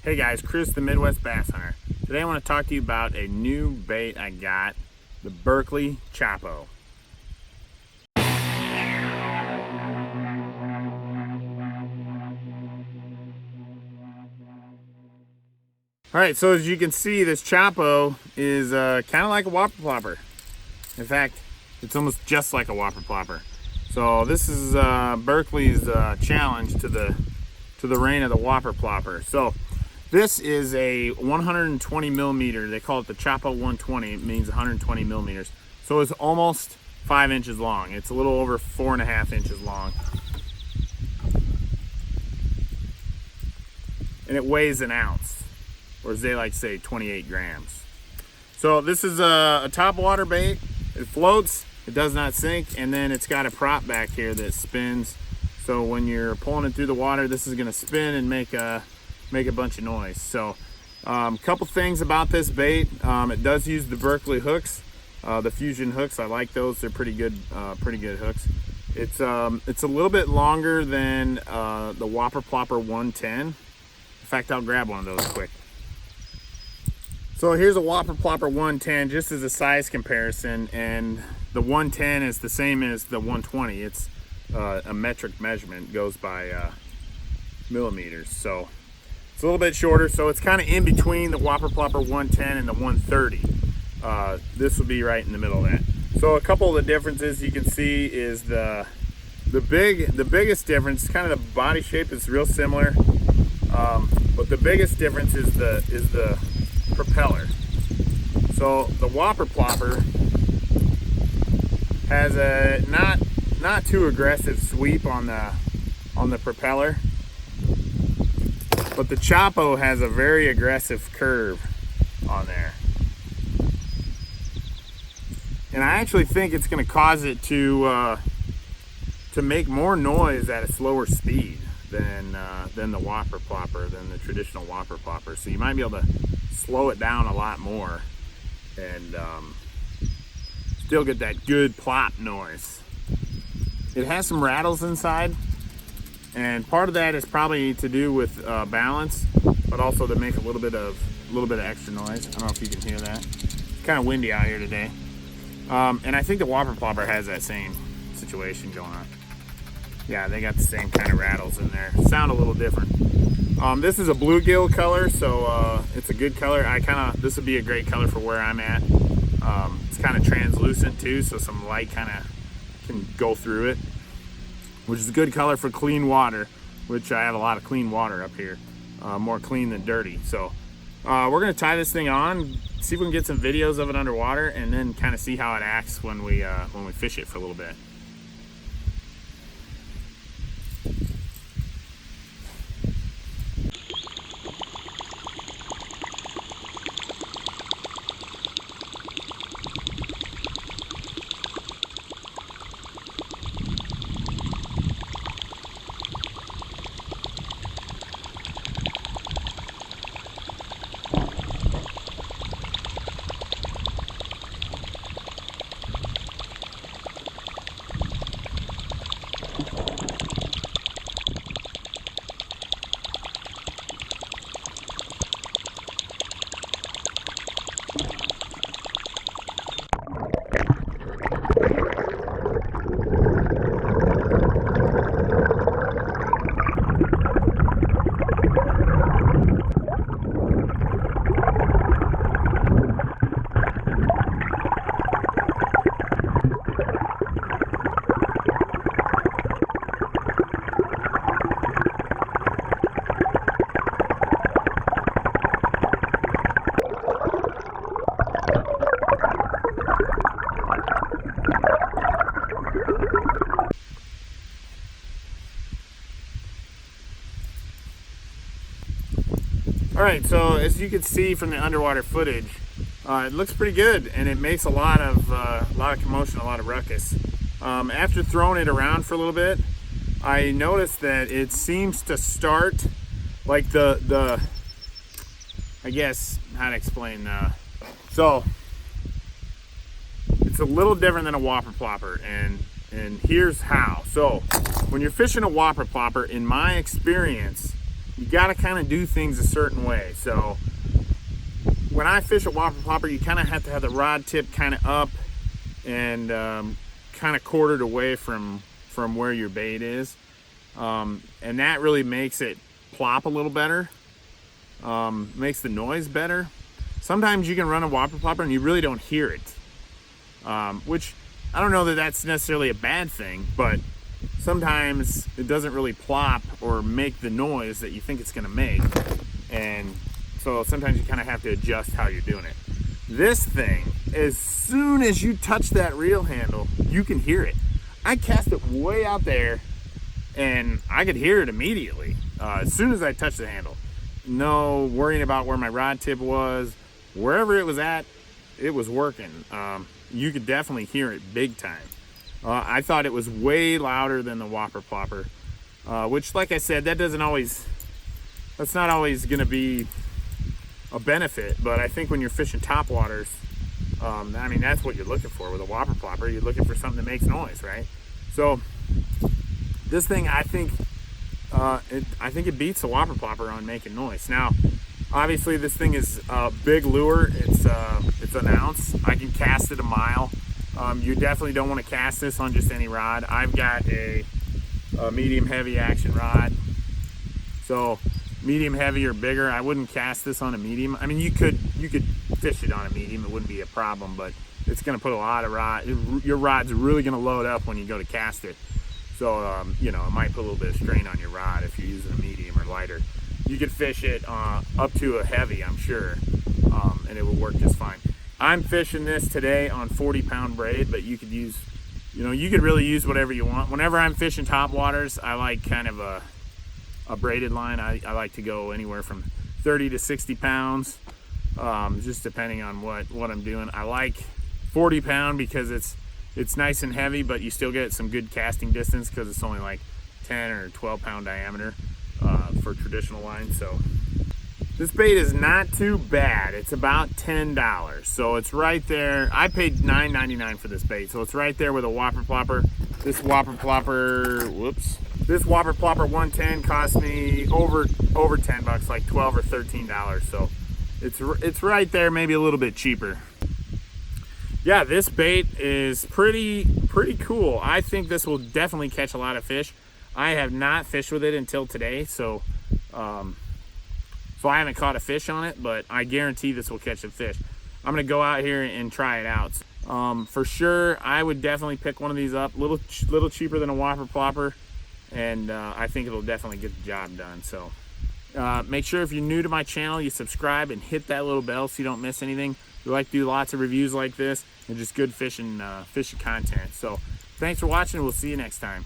Hey guys, Chris the Midwest Bass Hunter. Today I want to talk to you about a new bait I got, the Berkeley Choppo. Alright, so as you can see, this Choppo is kind of like a Whopper Plopper. In fact, it's almost just like a Whopper Plopper. So this is Berkeley's challenge to the reign of the Whopper Plopper. So this is a 120 millimeter. They call it the Choppo 120. It means 120 millimeters. So it's almost 5 inches long. It's a little over 4.5 inches long. And it weighs an ounce, or as they like to say, 28 grams. So this is a top water bait. It floats, it does not sink, and then it's got a prop back here that spins. So when you're pulling it through the water, this is gonna spin and make a bunch of noise. So a couple things about this bait. It does use the Berkeley hooks, the fusion hooks. I like those. They're pretty good hooks. It's a little bit longer than the Whopper Plopper 110. In fact, I'll grab one of those quick. So here's a Whopper Plopper 110, just as a size comparison, and the 110 is the same as the 120. It's a metric measurement, goes by millimeters. So it's a little bit shorter, so it's kind of in between the Whopper Plopper 110 and the 130. This would be right in the middle of that. So a couple of the differences you can see is the biggest difference, kind of the body shape is real similar, but the biggest difference is the propeller. So the Whopper Plopper has a not too aggressive sweep on the propeller, but the Choppo has a very aggressive curve on there. And I actually think it's going to cause it to make more noise at a slower speed than the Whopper Plopper, than the traditional Whopper Plopper. So you might be able to slow it down a lot more and still get that good plop noise. It has some rattles inside, and part of that is probably to do with balance, but also to make a little bit of extra noise. I don't know if you can hear that. It's kind of windy out here today. And I think the Whopper Plopper has that same situation going on. Yeah, they got the same kind of rattles in there. Sound a little different. This is a bluegill color, so it's a good color. This would be a great color for where I'm at. It's kind of translucent too, so some light kind of can go through it, which is a good color for clean water, which I have a lot of clean water up here, more clean than dirty. So we're gonna tie this thing on, see if we can get some videos of it underwater, and then kind of see how it acts when we fish it for a little bit. Alright, so as you can see from the underwater footage, it looks pretty good, and it makes a lot of commotion, a lot of ruckus. After throwing it around for a little bit, I noticed that it seems to start like I guess how to explain. So it's a little different than a Whopper Plopper, and here's how. So when you're fishing a Whopper Plopper, in my experience, you got to kind of do things a certain way. So when I fish a Whopper Plopper, you kind of have to have the rod tip kind of up and kind of quartered away from where your bait is. And that really makes it plop a little better, makes the noise better. Sometimes you can run a Whopper Plopper and you really don't hear it, which I don't know that that's necessarily a bad thing, but sometimes it doesn't really plop or make the noise that you think it's going to make. And so sometimes you kind of have to adjust how you're doing it. This thing, as soon as you touch that reel handle, you can hear it. I cast it way out there and I could hear it immediately as soon as I touched the handle. No worrying about where my rod tip was. Wherever it was at, it was working. You could definitely hear it big time. I thought it was way louder than the Whopper Plopper, which, like I said, that's not always going to be a benefit, but I think when you're fishing topwaters, I mean, that's what you're looking for with a Whopper Plopper. You're looking for something that makes noise, right? So this thing, I think it beats the Whopper Plopper on making noise. Now, obviously, this thing is a big lure. It's an ounce. I can cast it a mile. You definitely don't want to cast this on just any rod. I've got a medium heavy action rod. So medium heavy or bigger, I wouldn't cast this on a medium. I mean, you could fish it on a medium. It wouldn't be a problem, but it's going to put a lot of rod. Your rod's really going to load up when you go to cast it. So, you know, it might put a little bit of strain on your rod if you're using a medium or lighter. You could fish it up to a heavy, I'm sure, and it will work just fine. I'm fishing this today on 40-pound braid, but you could use, you know, you could really use whatever you want. Whenever I'm fishing topwaters, I like kind of a braided line. I like to go anywhere from 30 to 60 pounds, just depending on what I'm doing. I like 40-pound because it's nice and heavy, but you still get some good casting distance because it's only like 10 or 12-pound diameter for traditional lines. So this bait is not too bad. It's about $10, so it's right there. I paid $9.99 for this bait, so it's right there with a Whopper Plopper. This Whopper Plopper 110 cost me over 10 bucks, like $12 or $13. So it's right there, maybe a little bit cheaper. Yeah, this bait is pretty cool. I think this will definitely catch a lot of fish. I have not fished with it until today, so I haven't caught a fish on it, but I guarantee this will catch some fish. I'm gonna go out here and try it out. For sure, I would definitely pick one of these up. Little cheaper than a Whopper Plopper, and I think it'll definitely get the job done. So make sure if you're new to my channel, you subscribe and hit that little bell so you don't miss anything. We like to do lots of reviews like this and just good fishing content. So thanks for watching. We'll see you next time.